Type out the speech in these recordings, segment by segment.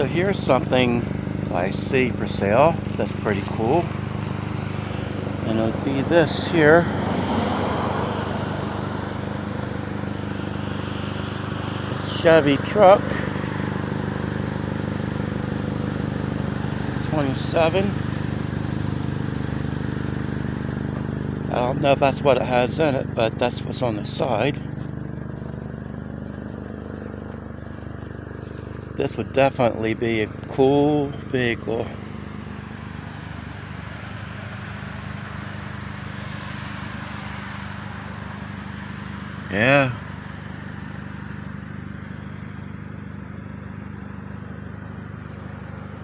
So here's something I see for sale that's pretty cool. And it'll be this here. This Chevy truck. 27. I don't know if that's what it has in it, but that's what's on the side. This would definitely be a cool vehicle. Yeah.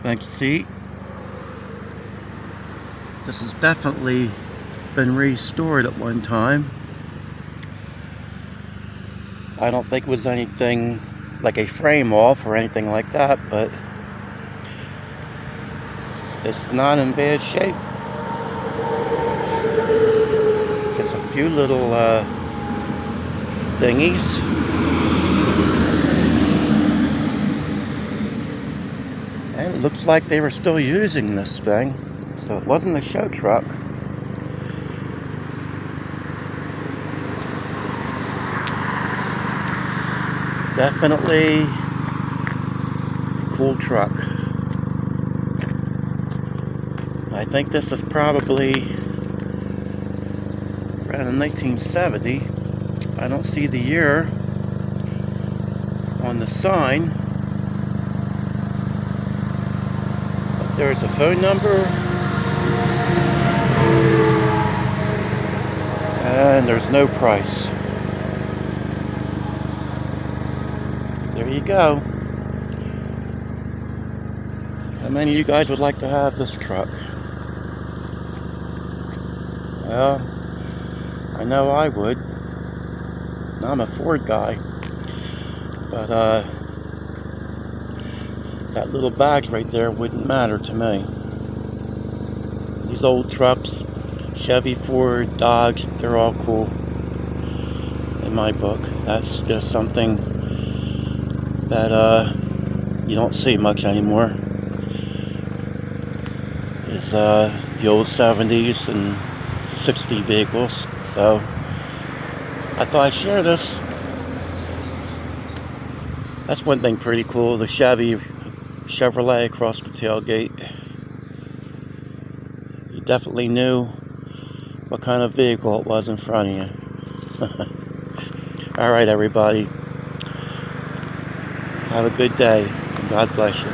Bench seat. This has definitely been restored at one time. I don't think it was anything like a frame off or anything like that, but it's not in bad shape. Just a few little thingies. And it looks like they were still using this thing, so it wasn't a show truck. Definitely a cool truck. I think this is probably around 1970. I don't see the year on the sign. But there's a phone number. And there's no price. There you go. How many of you guys would like to have this truck? Well, I know I would. I'm a Ford guy. But that little badge right there wouldn't matter to me. These old trucks, Chevy, Ford, Dodge, they're all cool in my book. That's just something that you don't see much anymore. Is the old 70s and 60 vehicles. So I thought I'd share this. That's one thing pretty cool, the Chevrolet across the tailgate. You definitely knew what kind of vehicle it was in front of you. Alright everybody, have a good day. God bless you.